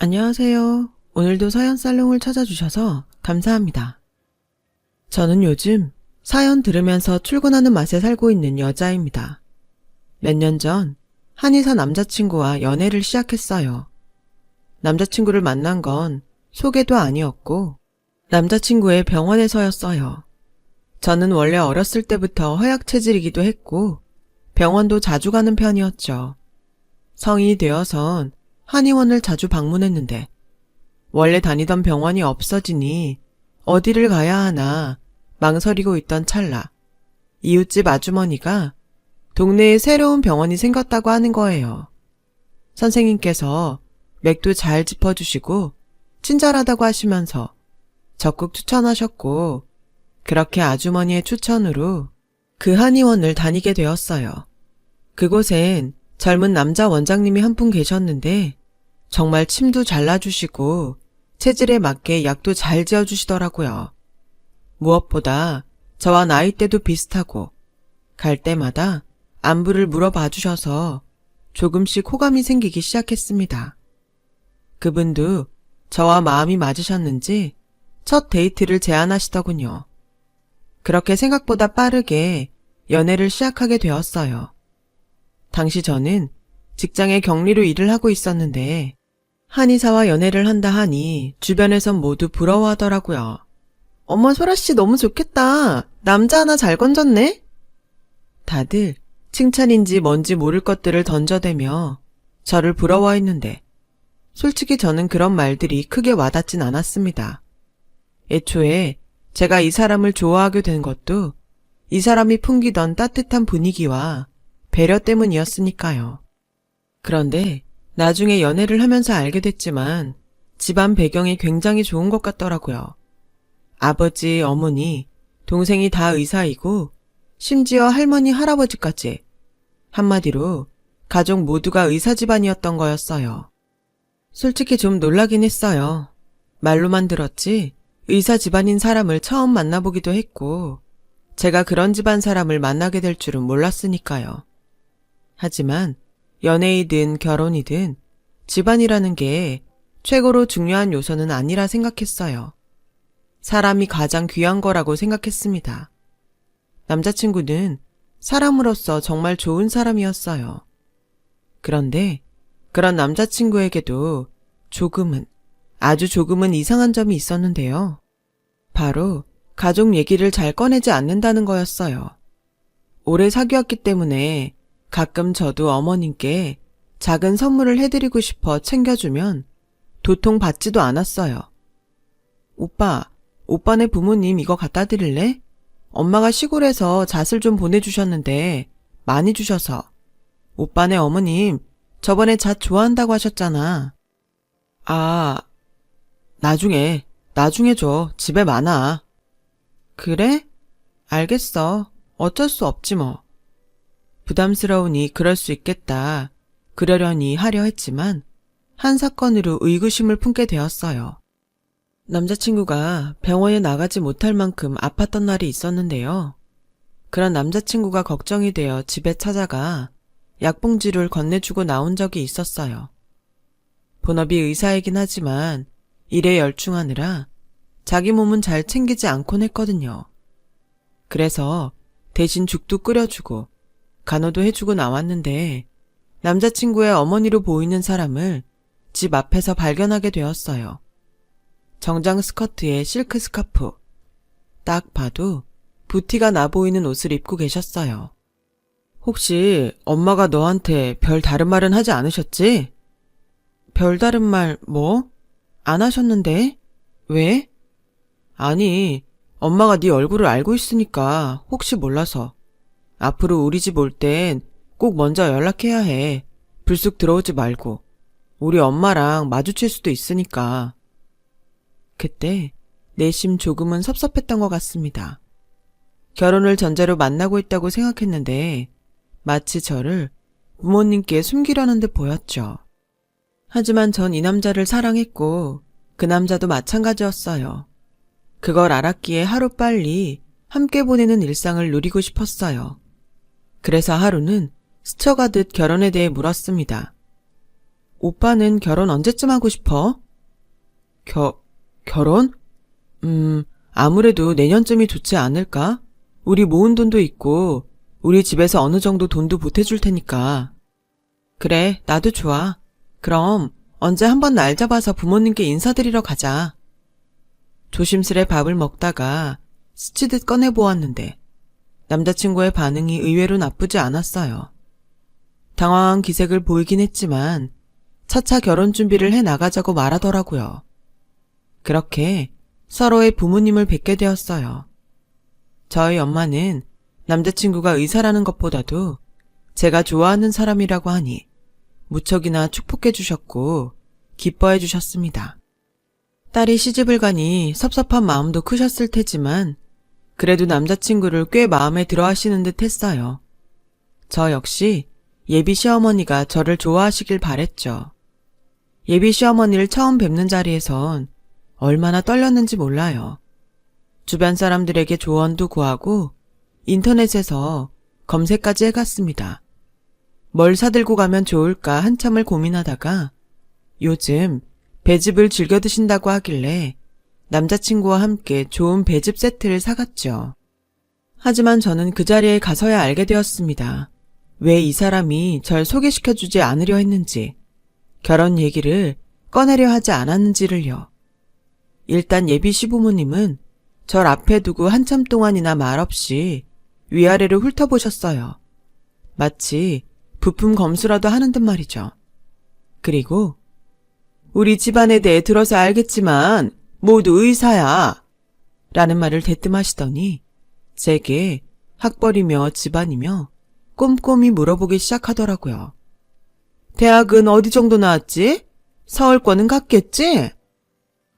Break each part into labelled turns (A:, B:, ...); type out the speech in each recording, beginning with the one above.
A: 안녕하세요. 오늘도 서연살롱을 찾아주셔서 감사합니다. 저는 요즘 사연 들으면서 출근하는 맛에 살고 있는 여자입니다. 몇 년 전 한의사 남자친구와 연애를 시작했어요. 남자친구를 만난 건 소개도 아니었고 남자친구의 병원에서였어요. 저는 원래 어렸을 때부터 허약 체질이기도 했고 병원도 자주 가는 편이었죠. 성인이 되어선 한의원을 자주 방문했는데 원래 다니던 병원이 없어지니 어디를 가야 하나 망설이고 있던 찰나 이웃집 아주머니가 동네에 새로운 병원이 생겼다고 하는 거예요. 선생님께서 맥도 잘 짚어주시고 친절하다고 하시면서 적극 추천하셨고 그렇게 아주머니의 추천으로 그 한의원을 다니게 되었어요. 그곳엔 젊은 남자 원장님이 한 분 계셨는데 정말 침도 잘라주시고 체질에 맞게 약도 잘 지어주시더라고요. 무엇보다 저와 나이대도 비슷하고 갈 때마다 안부를 물어봐 주셔서 조금씩 호감이 생기기 시작했습니다. 그분도 저와 마음이 맞으셨는지 첫 데이트를 제안하시더군요. 그렇게 생각보다 빠르게 연애를 시작하게 되었어요. 당시 저는 직장에 격리로 일을 하고 있었는데 한의사와 연애를 한다 하니 주변에선 모두 부러워하더라고요. 어머, 소라씨 너무 좋겠다. 남자 하나 잘 건졌네? 다들 칭찬인지 뭔지 모를 것들을 던져대며 저를 부러워했는데 솔직히 저는 그런 말들이 크게 와닿진 않았습니다. 애초에 제가 이 사람을 좋아하게 된 것도 이 사람이 풍기던 따뜻한 분위기와 배려 때문이었으니까요. 그런데 나중에 연애를 하면서 알게 됐지만 집안 배경이 굉장히 좋은 것 같더라고요. 아버지, 어머니, 동생이 다 의사이고 심지어 할머니, 할아버지까지 한마디로 가족 모두가 의사 집안이었던 거였어요. 솔직히 좀 놀라긴 했어요. 말로만 들었지 의사 집안인 사람을 처음 만나보기도 했고 제가 그런 집안 사람을 만나게 될 줄은 몰랐으니까요. 하지만 연애이든 결혼이든 집안이라는 게 최고로 중요한 요소는 아니라 생각했어요. 사람이 가장 귀한 거라고 생각했습니다. 남자친구는 사람으로서 정말 좋은 사람이었어요. 그런데 그런 남자친구에게도 조금은, 아주 조금은 이상한 점이 있었는데요. 바로 가족 얘기를 잘 꺼내지 않는다는 거였어요. 오래 사귀었기 때문에 가끔 저도 어머님께 작은 선물을 해드리고 싶어 챙겨주면 도통 받지도 않았어요. 오빠, 오빠네 부모님 이거 갖다 드릴래? 엄마가 시골에서 잣을 좀 보내주셨는데 많이 주셔서. 오빠네 어머님 저번에 잣 좋아한다고 하셨잖아. 아, 나중에 줘. 집에 많아. 그래? 알겠어. 어쩔 수 없지 뭐. 부담스러우니 그럴 수 있겠다. 그러려니 하려 했지만 한 사건으로 의구심을 품게 되었어요. 남자친구가 병원에 나가지 못할 만큼 아팠던 날이 있었는데요. 그런 남자친구가 걱정이 되어 집에 찾아가 약봉지를 건네주고 나온 적이 있었어요. 본업이 의사이긴 하지만 일에 열중하느라 자기 몸은 잘 챙기지 않곤 했거든요. 그래서 대신 죽도 끓여주고 간호도 해주고 나왔는데 남자친구의 어머니로 보이는 사람을 집 앞에서 발견하게 되었어요. 정장 스커트에 실크 스카프. 딱 봐도 부티가 나 보이는 옷을 입고 계셨어요. 혹시 엄마가 너한테 별 다른 말은 하지 않으셨지? 별다른 말 뭐? 안 하셨는데? 왜? 아니, 엄마가 네 얼굴을 알고 있으니까 혹시 몰라서. 앞으로 우리 집 올 땐 꼭 먼저 연락해야 해. 불쑥 들어오지 말고. 우리 엄마랑 마주칠 수도 있으니까. 그때 내심 조금은 섭섭했던 것 같습니다. 결혼을 전제로 만나고 있다고 생각했는데 마치 저를 부모님께 숨기려는 듯 보였죠. 하지만 전 이 남자를 사랑했고 그 남자도 마찬가지였어요. 그걸 알았기에 하루빨리 함께 보내는 일상을 누리고 싶었어요. 그래서 하루는 스쳐가듯 결혼에 대해 물었습니다. 오빠는 결혼 언제쯤 하고 싶어? 결혼? 아무래도 내년쯤이 좋지 않을까? 우리 모은 돈도 있고, 우리 집에서 어느 정도 돈도 보태줄 테니까. 그래, 나도 좋아. 그럼 언제 한번 날 잡아서 부모님께 인사드리러 가자. 조심스레 밥을 먹다가 스치듯 꺼내보았는데 남자친구의 반응이 의외로 나쁘지 않았어요. 당황한 기색을 보이긴 했지만 차차 결혼 준비를 해 나가자고 말하더라고요. 그렇게 서로의 부모님을 뵙게 되었어요. 저희 엄마는 남자친구가 의사라는 것보다도 제가 좋아하는 사람이라고 하니 무척이나 축복해 주셨고 기뻐해 주셨습니다. 딸이 시집을 가니 섭섭한 마음도 크셨을 테지만 그래도 남자친구를 꽤 마음에 들어 하시는 듯 했어요. 저 역시 예비 시어머니가 저를 좋아하시길 바랬죠. 예비 시어머니를 처음 뵙는 자리에선 얼마나 떨렸는지 몰라요. 주변 사람들에게 조언도 구하고 인터넷에서 검색까지 해갔습니다. 뭘 사들고 가면 좋을까 한참을 고민하다가 요즘 배즙을 즐겨 드신다고 하길래 남자친구와 함께 좋은 배즙 세트를 사갔죠. 하지만 저는 그 자리에 가서야 알게 되었습니다. 왜 이 사람이 절 소개시켜주지 않으려 했는지, 결혼 얘기를 꺼내려 하지 않았는지를요. 일단 예비 시부모님은 절 앞에 두고 한참 동안이나 말없이 위아래로 훑어보셨어요. 마치 부품 검수라도 하는 듯 말이죠. 그리고 우리 집안에 대해 들어서 알겠지만 모두 의사야 라는 말을 대뜸하시더니 제게 학벌이며 집안이며 꼼꼼히 물어보기 시작하더라고요. 대학은 어디 정도 나왔지? 서울권은 갔겠지?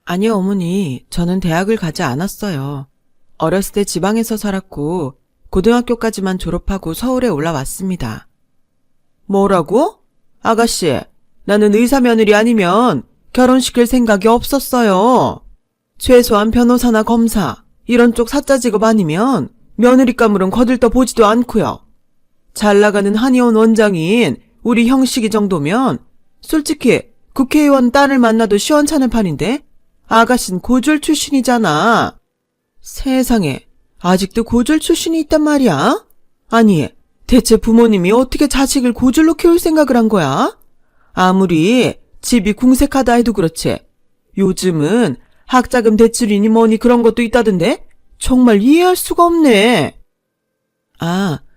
A: 아니요, 어머니. 저는 대학을 가지 않았어요. 어렸을 때 지방에서 살았고 고등학교까지만 졸업하고 서울에 올라왔습니다. 뭐라고? 아가씨, 나는 의사 며느리 아니면 결혼시킬 생각이 없었어요. 최소한 변호사나 검사, 이런 쪽 사자 직업 아니면 며느리감으론 거들떠 보지도 않고요. 잘 나가는 한의원 원장인 우리 형식이 정도면 솔직히 국회의원 딸을 만나도 시원찮은 판인데 아가씨는 고졸 출신이잖아. 세상에, 아직도 고졸 출신이 있단 말이야? 아니, 대체 부모님이 어떻게 자식을 고졸로 키울 생각을 한 거야? 아무리 집이 궁색하다 해도 그렇지. 요즘은 학자금 대출이니 뭐니 그런 것도 있다던데? 정말 이해할 수가 없네.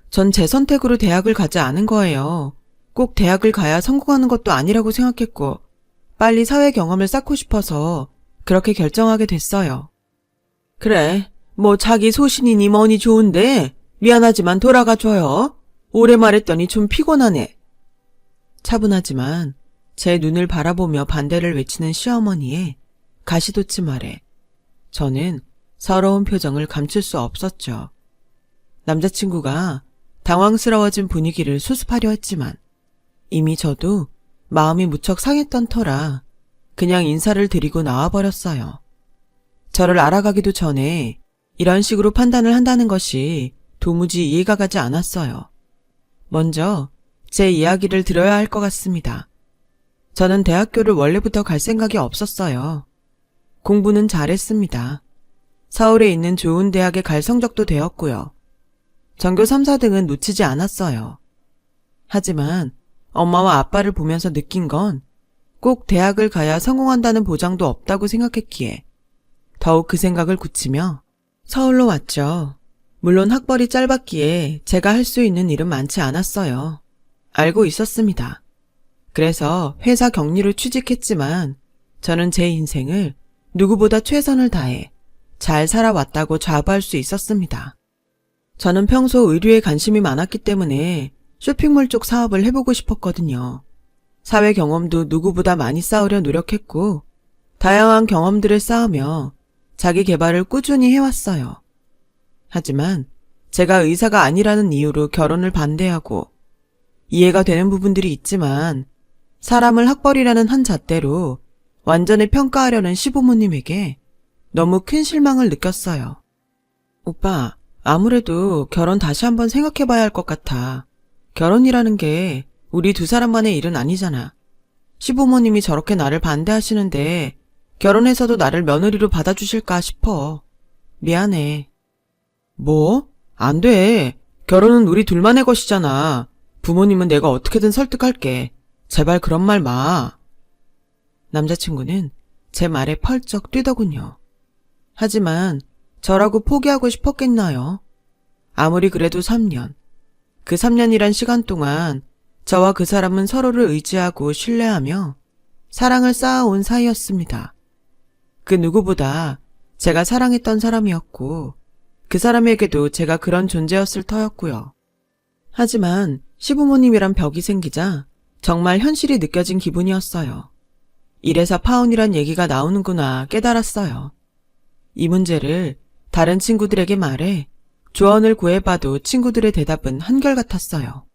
A: 전 제 선택으로 대학을 가지 않은 거예요. 꼭 대학을 가야 성공하는 것도 아니라고 생각했고 빨리 사회 경험을 쌓고 싶어서 그렇게 결정하게 됐어요. 그래, 뭐 자기 소신이니 뭐니 좋은데 미안하지만 돌아가줘요. 오래 말했더니 좀 피곤하네. 차분하지만 제 눈을 바라보며 반대를 외치는 시어머니의 가시돋친 말에 저는 서러운 표정을 감출 수 없었죠. 남자친구가 당황스러워진 분위기를 수습하려 했지만 이미 저도 마음이 무척 상했던 터라 그냥 인사를 드리고 나와버렸어요. 저를 알아가기도 전에 이런 식으로 판단을 한다는 것이 도무지 이해가 가지 않았어요. 먼저 제 이야기를 들어야 할 것 같습니다. 저는 대학교를 원래부터 갈 생각이 없었어요. 공부는 잘했습니다. 서울에 있는 좋은 대학에 갈 성적도 되었고요. 전교 3, 4등은 놓치지 않았어요. 하지만 엄마와 아빠를 보면서 느낀 건 꼭 대학을 가야 성공한다는 보장도 없다고 생각했기에 더욱 그 생각을 굳히며 서울로 왔죠. 물론 학벌이 짧았기에 제가 할 수 있는 일은 많지 않았어요. 알고 있었습니다. 그래서 회사 격리로 취직했지만 저는 제 인생을 누구보다 최선을 다해 잘 살아왔다고 자부할 수 있었습니다. 저는 평소 의류에 관심이 많았기 때문에 쇼핑몰 쪽 사업을 해보고 싶었거든요. 사회 경험도 누구보다 많이 쌓으려 노력했고 다양한 경험들을 쌓으며 자기 개발을 꾸준히 해왔어요. 하지만 제가 의사가 아니라는 이유로 결혼을 반대하고 이해가 되는 부분들이 있지만 사람을 학벌이라는 한 잣대로 완전히 평가하려는 시부모님에게 너무 큰 실망을 느꼈어요. 오빠, 아무래도 결혼 다시 한번 생각해봐야 할 것 같아. 결혼이라는 게 우리 두 사람만의 일은 아니잖아. 시부모님이 저렇게 나를 반대하시는데 결혼해서도 나를 며느리로 받아주실까 싶어. 미안해. 뭐? 안 돼. 결혼은 우리 둘만의 것이잖아. 부모님은 내가 어떻게든 설득할게. 제발 그런 말 마. 남자친구는 제 말에 펄쩍 뛰더군요. 하지만 저라고 포기하고 싶었겠나요? 아무리 그래도 3년. 그 3년이란 시간 동안 저와 그 사람은 서로를 의지하고 신뢰하며 사랑을 쌓아온 사이였습니다. 그 누구보다 제가 사랑했던 사람이었고 그 사람에게도 제가 그런 존재였을 터였고요. 하지만 시부모님이란 벽이 생기자 정말 현실이 느껴진 기분이었어요. 이래서 파혼이란 얘기가 나오는구나 깨달았어요. 이 문제를 다른 친구들에게 말해 조언을 구해봐도 친구들의 대답은 한결같았어요.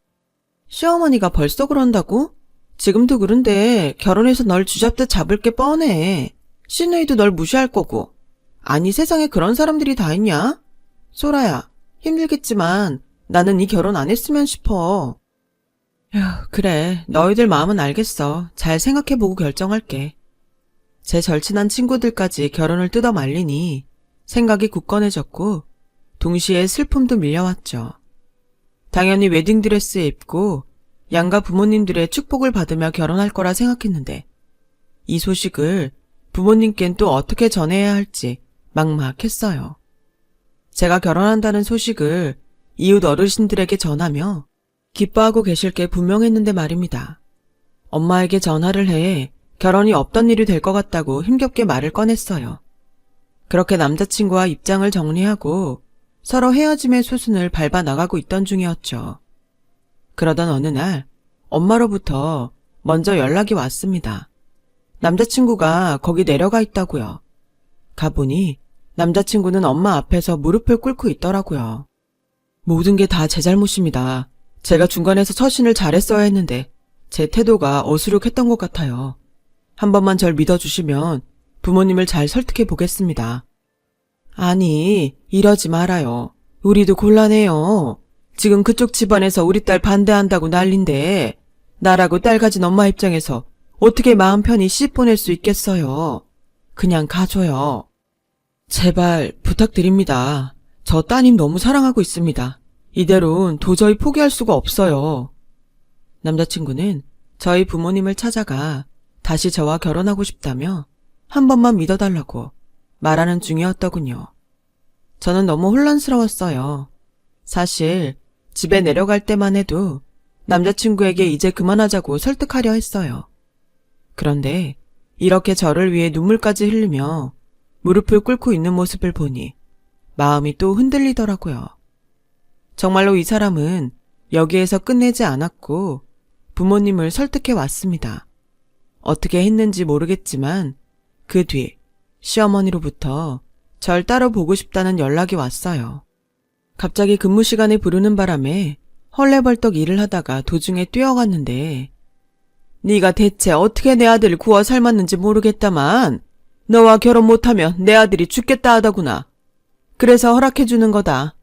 A: 시어머니가 벌써 그런다고? 지금도 그런데 결혼해서 널 쥐잡듯 잡을 게 뻔해. 시누이도 널 무시할 거고. 아니 세상에 그런 사람들이 다 있냐? 소라야, 힘들겠지만 나는 이 결혼 안 했으면 싶어. 그래, 너희들 마음은 알겠어. 잘 생각해보고 결정할게. 제 절친한 친구들까지 결혼을 뜯어 말리니 생각이 굳건해졌고 동시에 슬픔도 밀려왔죠. 당연히 웨딩드레스 입고 양가 부모님들의 축복을 받으며 결혼할 거라 생각했는데 이 소식을 부모님께는 또 어떻게 전해야 할지 막막했어요. 제가 결혼한다는 소식을 이웃 어르신들에게 전하며 기뻐하고 계실 게 분명했는데 말입니다. 엄마에게 전화를 해 결혼이 없던 일이 될 것 같다고 힘겹게 말을 꺼냈어요. 그렇게 남자친구와 입장을 정리하고 서로 헤어짐의 수순을 밟아 나가고 있던 중이었죠. 그러던 어느 날 엄마로부터 먼저 연락이 왔습니다. 남자친구가 거기 내려가 있다고요. 가보니 남자친구는 엄마 앞에서 무릎을 꿇고 있더라고요. 모든 게 다 제 잘못입니다. 제가 중간에서 처신을 잘했어야 했는데 제 태도가 어수룩했던 것 같아요. 한 번만 절 믿어주시면 부모님을 잘 설득해 보겠습니다. 아니, 이러지 말아요. 우리도 곤란해요. 지금 그쪽 집안에서 우리 딸 반대한다고 난린데 나라고 딸 가진 엄마 입장에서 어떻게 마음 편히 시집 보낼 수 있겠어요. 그냥 가줘요. 제발 부탁드립니다. 저 따님 너무 사랑하고 있습니다. 이대로는 도저히 포기할 수가 없어요. 남자친구는 저희 부모님을 찾아가 다시 저와 결혼하고 싶다며 한 번만 믿어달라고 말하는 중이었더군요. 저는 너무 혼란스러웠어요. 사실 집에 내려갈 때만 해도 남자친구에게 이제 그만하자고 설득하려 했어요. 그런데 이렇게 저를 위해 눈물까지 흘리며 무릎을 꿇고 있는 모습을 보니 마음이 또 흔들리더라고요. 정말로 이 사람은 여기에서 끝내지 않았고 부모님을 설득해 왔습니다. 어떻게 했는지 모르겠지만 그 뒤 시어머니로부터 절 따로 보고 싶다는 연락이 왔어요. 갑자기 근무 시간에 부르는 바람에 헐레벌떡 일을 하다가 도중에 뛰어갔는데 네가 대체 어떻게 내 아들을 구워 삶았는지 모르겠다만 너와 결혼 못하면 내 아들이 죽겠다 하더구나. 그래서 허락해주는 거다.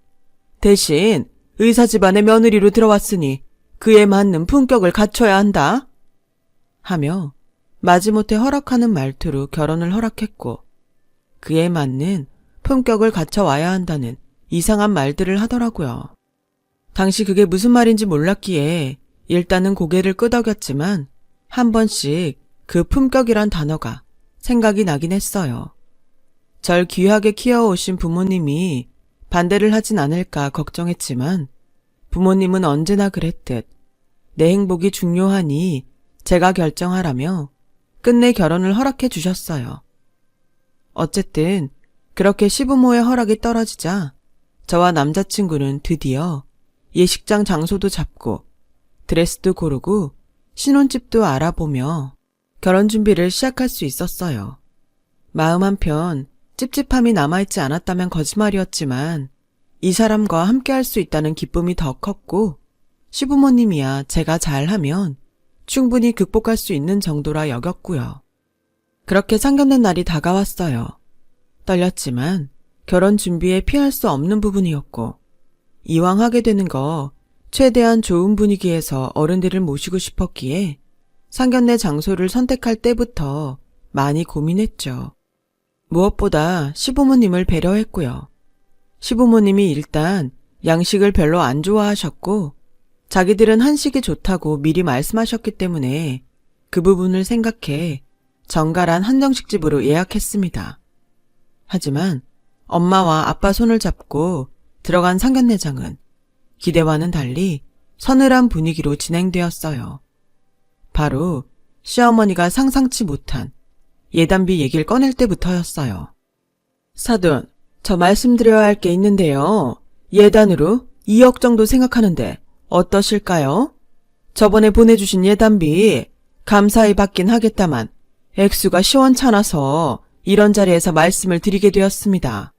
A: 대신 의사 집안의 며느리로 들어왔으니 그에 맞는 품격을 갖춰야 한다. 하며 마지못해 허락하는 말투로 결혼을 허락했고 그에 맞는 품격을 갖춰와야 한다는 이상한 말들을 하더라고요. 당시 그게 무슨 말인지 몰랐기에 일단은 고개를 끄덕였지만 한 번씩 그 품격이란 단어가 생각이 나긴 했어요. 절 귀하게 키워오신 부모님이 반대를 하진 않을까 걱정했지만 부모님은 언제나 그랬듯 내 행복이 중요하니 제가 결정하라며 끝내 결혼을 허락해 주셨어요. 어쨌든 그렇게 시부모의 허락이 떨어지자 저와 남자친구는 드디어 예식장 장소도 잡고 드레스도 고르고 신혼집도 알아보며 결혼 준비를 시작할 수 있었어요. 마음 한편 찝찝함이 남아있지 않았다면 거짓말이었지만 이 사람과 함께할 수 있다는 기쁨이 더 컸고 시부모님이야 제가 잘하면 충분히 극복할 수 있는 정도라 여겼고요. 그렇게 상견례 날이 다가왔어요. 떨렸지만 결혼 준비에 피할 수 없는 부분이었고 이왕 하게 되는 거 최대한 좋은 분위기에서 어른들을 모시고 싶었기에 상견례 장소를 선택할 때부터 많이 고민했죠. 무엇보다 시부모님을 배려했고요. 시부모님이 일단 양식을 별로 안 좋아하셨고 자기들은 한식이 좋다고 미리 말씀하셨기 때문에 그 부분을 생각해 정갈한 한정식집으로 예약했습니다. 하지만 엄마와 아빠 손을 잡고 들어간 상견례장은 기대와는 달리 서늘한 분위기로 진행되었어요. 바로 시어머니가 상상치 못한 예단비 얘기를 꺼낼 때부터였어요. 사돈, 저 말씀드려야 할 게 있는데요. 예단으로 2억 정도 생각하는데 어떠실까요? 저번에 보내주신 예단비 감사히 받긴 하겠다만 액수가 시원찮아서 이런 자리에서 말씀을 드리게 되었습니다.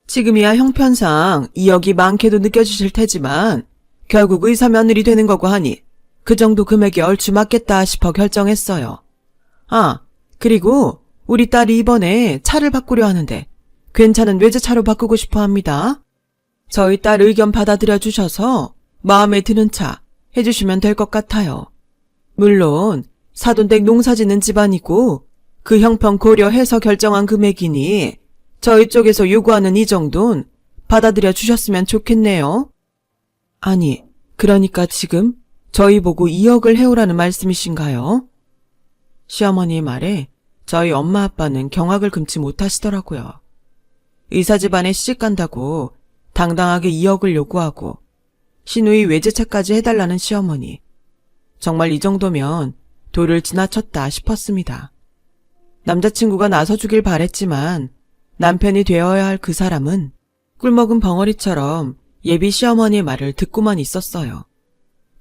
A: 지금이야 형편상 2억이 많게도 느껴지실 테지만 결국 의사 며느리 되는 거고 하니 그 정도 금액이 얼추 맞겠다 싶어 결정했어요. 아, 그리고 우리 딸이 이번에 차를 바꾸려 하는데 괜찮은 외제차로 바꾸고 싶어 합니다. 저희 딸 의견 받아들여 주셔서 마음에 드는 차 해주시면 될 것 같아요. 물론 사돈댁 농사짓는 집안이고 그 형편 고려해서 결정한 금액이니 저희 쪽에서 요구하는 이 정도는 받아들여 주셨으면 좋겠네요. 아니, 그러니까 지금 저희 보고 2억을 해오라는 말씀이신가요? 시어머니의 말에 저희 엄마 아빠는 경악을 금치 못하시더라고요. 의사 집안에 시집간다고 당당하게 2억을 요구하고 시누이 외제차까지 해달라는 시어머니. 정말 이 정도면 도를 지나쳤다 싶었습니다. 남자친구가 나서주길 바랬지만 남편이 되어야 할 그 사람은 꿀먹은 벙어리처럼 예비 시어머니의 말을 듣고만 있었어요.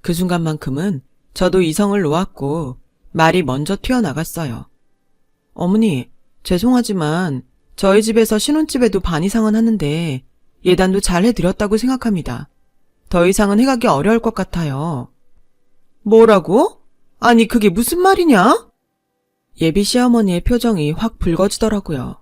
A: 그 순간만큼은 저도 이성을 놓았고 말이 먼저 튀어나갔어요. 어머니, 죄송하지만 저희 집에서 신혼집에도 반 이상은 하는데 예단도 잘 해드렸다고 생각합니다. 더 이상은 해가기 어려울 것 같아요. 뭐라고? 아니 그게 무슨 말이냐? 예비 시어머니의 표정이 확 붉어지더라고요.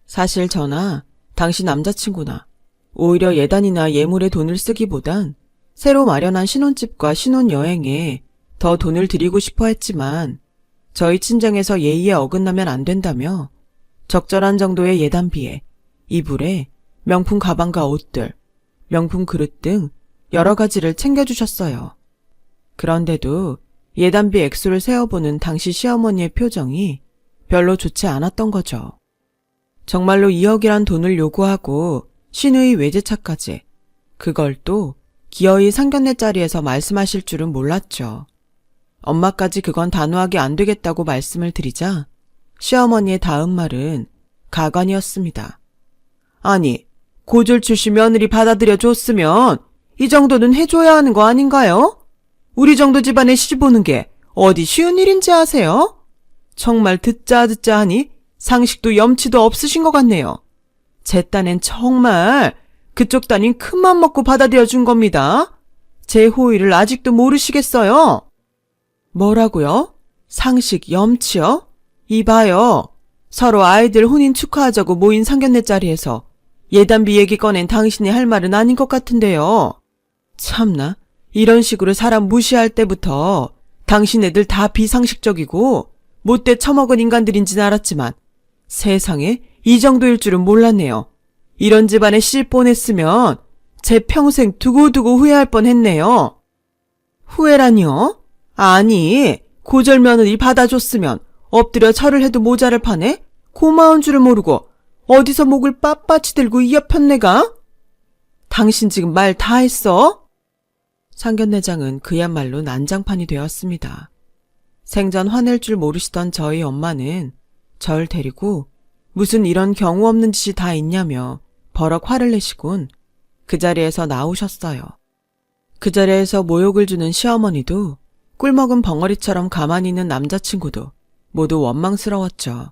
A: 사실 저나 당시 남자친구나 오히려 예단이나 예물에 돈을 쓰기보단 새로 마련한 신혼집과 신혼여행에 더 돈을 들이고 싶어 했지만 저희 친정에서 예의에 어긋나면 안 된다며 적절한 정도의 예단비에 이불에 명품 가방과 옷들, 명품 그릇 등 여러 가지를 챙겨주셨어요. 그런데도 예단비 액수를 세어보는 당시 시어머니의 표정이 별로 좋지 않았던 거죠. 정말로 2억이란 돈을 요구하고 시누이 외제차까지, 그걸 또 기어이 상견례 자리에서 말씀하실 줄은 몰랐죠. 엄마까지 그건 단호하게 안 되겠다고 말씀을 드리자 시어머니의 다음 말은 가관이었습니다. 아니, 고졸 출신 며느리 받아들여 줬으면 이 정도는 해줘야 하는 거 아닌가요? 우리 정도 집안에 시집 오는 게 어디 쉬운 일인지 아세요? 정말 듣자 하니 상식도 염치도 없으신 것 같네요. 제 딴엔 정말 그쪽 따님 큰맘 먹고 받아들여 준 겁니다. 제 호의를 아직도 모르시겠어요? 뭐라고요? 상식, 염치요? 이봐요. 서로 아이들 혼인 축하하자고 모인 상견례 자리에서 예단비 얘기 꺼낸 당신이 할 말은 아닌 것 같은데요. 참나, 이런 식으로 사람 무시할 때부터 당신 애들 다 비상식적이고 못돼 처먹은 인간들인지는 알았지만 세상에 이 정도일 줄은 몰랐네요. 이런 집안에 씨 뻔했으면 제 평생 두고두고 후회할 뻔했네요. 후회라니요? 아니, 고절 며느리 받아줬으면 엎드려 절을 해도 모자를 파네? 고마운 줄을 모르고 어디서 목을 빳빳이 들고 이어편 내가? 당신 지금 말 다 했어? 상견례장은 그야말로 난장판이 되었습니다. 생전 화낼 줄 모르시던 저희 엄마는 절 데리고 무슨 이런 경우 없는 짓이 다 있냐며 버럭 화를 내시곤 그 자리에서 나오셨어요. 그 자리에서 모욕을 주는 시어머니도 꿀먹은 벙어리처럼 가만히 있는 남자친구도 모두 원망스러웠죠.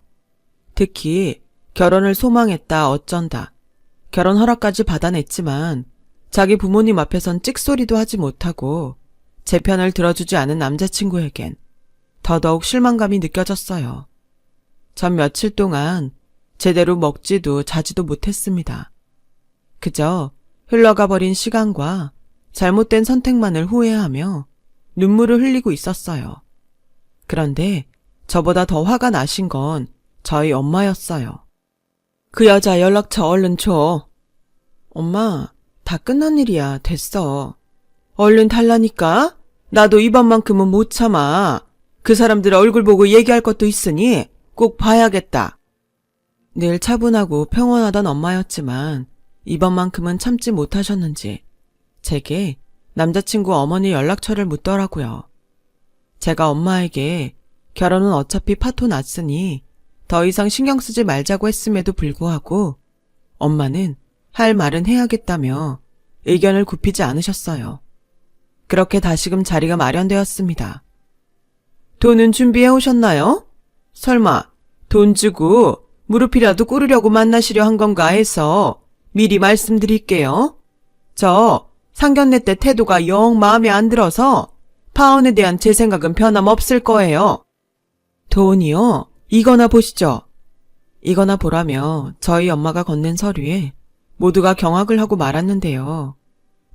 A: 특히 결혼을 소망했다 어쩐다. 결혼 허락까지 받아냈지만 자기 부모님 앞에선 찍소리도 하지 못하고 제 편을 들어주지 않은 남자친구에겐 더더욱 실망감이 느껴졌어요. 전 며칠 동안 제대로 먹지도 자지도 못했습니다. 그저 흘러가 버린 시간과 잘못된 선택만을 후회하며 눈물을 흘리고 있었어요. 그런데 저보다 더 화가 나신 건 저희 엄마였어요. 그 여자 연락처 얼른 줘. 엄마, 다 끝난 일이야. 됐어. 얼른 달라니까? 나도 이번만큼은 못 참아. 그 사람들 얼굴 보고 얘기할 것도 있으니 꼭 봐야겠다. 늘 차분하고 평온하던 엄마였지만 이번만큼은 참지 못하셨는지 제게 남자친구 어머니 연락처를 묻더라고요. 제가 엄마에게 결혼은 어차피 파토 났으니 더 이상 신경 쓰지 말자고 했음에도 불구하고 엄마는 할 말은 해야겠다며 의견을 굽히지 않으셨어요. 그렇게 다시금 자리가 마련되었습니다. 돈은 준비해 오셨나요? 설마 돈 주고 무릎이라도 꿇으려고 만나시려 한 건가 해서 미리 말씀드릴게요. 저 상견례 때 태도가 영 마음에 안 들어서 파혼에 대한 제 생각은 변함없을 거예요. 돈이요? 이거나 보시죠. 이거나 보라며 저희 엄마가 건넨 서류에 모두가 경악을 하고 말았는데요.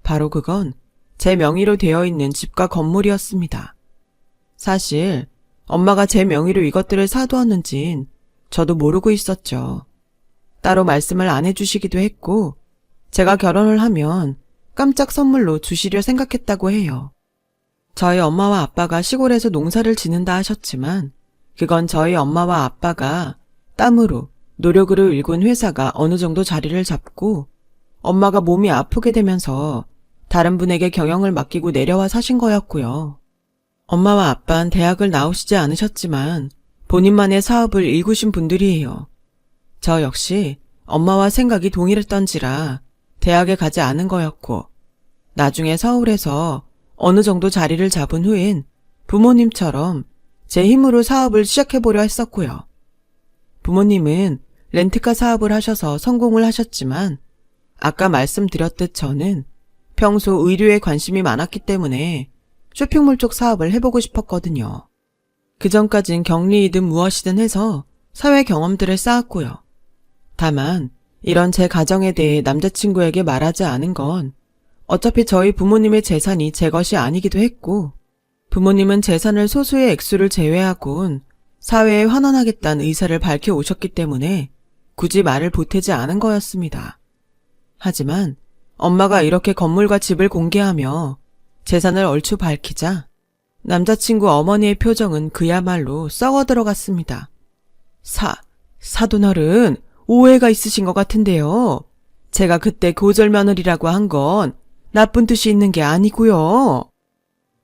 A: 바로 그건 제 명의로 되어 있는 집과 건물이었습니다. 사실 엄마가 제 명의로 이것들을 사두었는진 저도 모르고 있었죠. 따로 말씀을 안 해주시기도 했고 제가 결혼을 하면 깜짝 선물로 주시려 생각했다고 해요. 저희 엄마와 아빠가 시골에서 농사를 지는다 하셨지만 그건 저희 엄마와 아빠가 땀으로 노력으로 일군 회사가 어느 정도 자리를 잡고 엄마가 몸이 아프게 되면서 다른 분에게 경영을 맡기고 내려와 사신 거였고요. 엄마와 아빠는 대학을 나오시지 않으셨지만 본인만의 사업을 일구신 분들이에요. 저 역시 엄마와 생각이 동일했던지라 대학에 가지 않은 거였고 나중에 서울에서 어느 정도 자리를 잡은 후엔 부모님처럼 제 힘으로 사업을 시작해보려 했었고요. 부모님은 렌트카 사업을 하셔서 성공을 하셨지만 아까 말씀드렸듯 저는 평소 의류에 관심이 많았기 때문에 쇼핑몰 쪽 사업을 해보고 싶었거든요. 그전까진 격리이든 무엇이든 해서 사회 경험들을 쌓았고요. 다만 이런 제 가정에 대해 남자친구에게 말하지 않은 건 어차피 저희 부모님의 재산이 제 것이 아니기도 했고 부모님은 재산을 소수의 액수를 제외하곤 사회에 환원하겠다는 의사를 밝혀오셨기 때문에 굳이 말을 보태지 않은 거였습니다. 하지만 엄마가 이렇게 건물과 집을 공개하며 재산을 얼추 밝히자 남자친구 어머니의 표정은 그야말로 썩어 들어갔습니다. 사돈어른 오해가 있으신 것 같은데요. 제가 그때 고절며느리라고 한 건 나쁜 뜻이 있는 게 아니고요.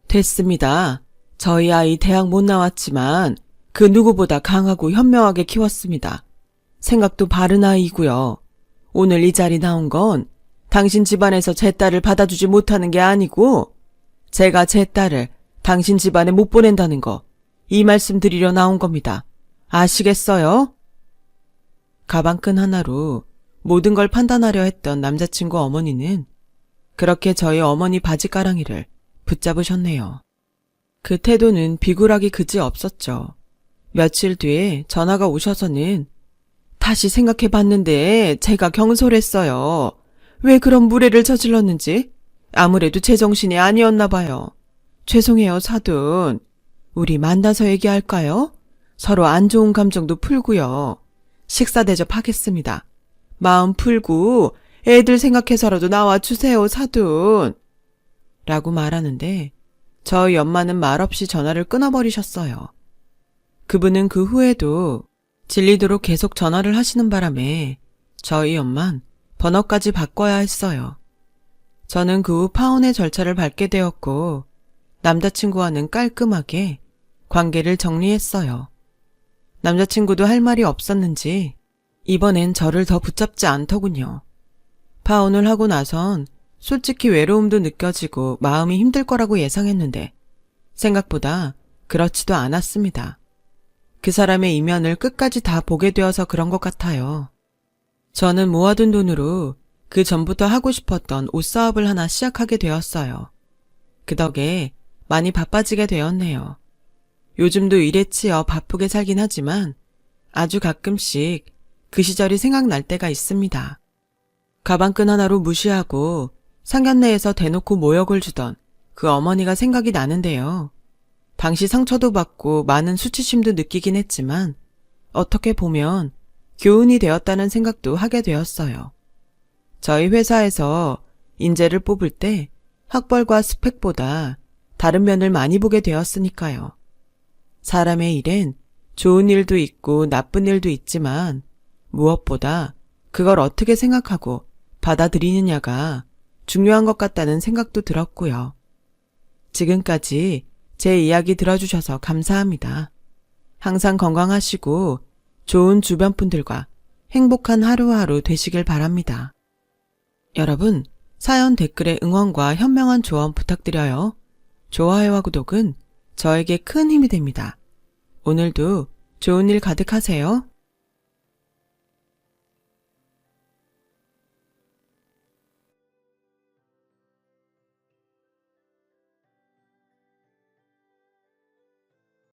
A: 됐습니다. 저희 아이 대학 못 나왔지만 그 누구보다 강하고 현명하게 키웠습니다. 생각도 바른 아이고요. 오늘 이 자리 나온 건 당신 집안에서 제 딸을 받아주지 못하는 게 아니고 제가 제 딸을 당신 집안에 못 보낸다는 거, 이 말씀 드리려 나온 겁니다. 아시겠어요? 가방끈 하나로 모든 걸 판단하려 했던 남자친구 어머니는 그렇게 저희 어머니 바지가랑이를 붙잡으셨네요. 그 태도는 비굴하기 그지 없었죠. 며칠 뒤에 전화가 오셔서는 다시 생각해봤는데 제가 경솔했어요. 왜 그런 무례를 저질렀는지 아무래도 제정신이 아니었나 봐요. 죄송해요, 사돈. 우리 만나서 얘기할까요? 서로 안 좋은 감정도 풀고요. 식사 대접하겠습니다. 마음 풀고 애들 생각해서라도 나와주세요, 사돈. 라고 말하는데 저희 엄마는 말없이 전화를 끊어버리셨어요. 그분은 그 후에도 질리도록 계속 전화를 하시는 바람에 저희 엄만 번호까지 바꿔야 했어요. 저는 그 후 파혼의 절차를 밟게 되었고 남자친구와는 깔끔하게 관계를 정리했어요. 남자친구도 할 말이 없었는지 이번엔 저를 더 붙잡지 않더군요. 파혼을 하고 나선 솔직히 외로움도 느껴지고 마음이 힘들 거라고 예상했는데 생각보다 그렇지도 않았습니다. 그 사람의 이면을 끝까지 다 보게 되어서 그런 것 같아요. 저는 모아둔 돈으로 그 전부터 하고 싶었던 옷 사업을 하나 시작하게 되었어요. 그 덕에 많이 바빠지게 되었네요. 요즘도 일에 치여 바쁘게 살긴 하지만 아주 가끔씩 그 시절이 생각날 때가 있습니다. 가방끈 하나로 무시하고 상견례에서 대놓고 모욕을 주던 그 어머니가 생각이 나는데요. 당시 상처도 받고 많은 수치심도 느끼긴 했지만 어떻게 보면 교훈이 되었다는 생각도 하게 되었어요. 저희 회사에서 인재를 뽑을 때 학벌과 스펙보다 다른 면을 많이 보게 되었으니까요. 사람의 일엔 좋은 일도 있고 나쁜 일도 있지만 무엇보다 그걸 어떻게 생각하고 받아들이느냐가 중요한 것 같다는 생각도 들었고요. 지금까지 제 이야기 들어주셔서 감사합니다. 항상 건강하시고 좋은 주변 분들과 행복한 하루하루 되시길 바랍니다. 여러분, 사연 댓글에 응원과 현명한 조언 부탁드려요. 좋아요와 구독은 저에게 큰 힘이 됩니다. 오늘도 좋은 일 가득하세요.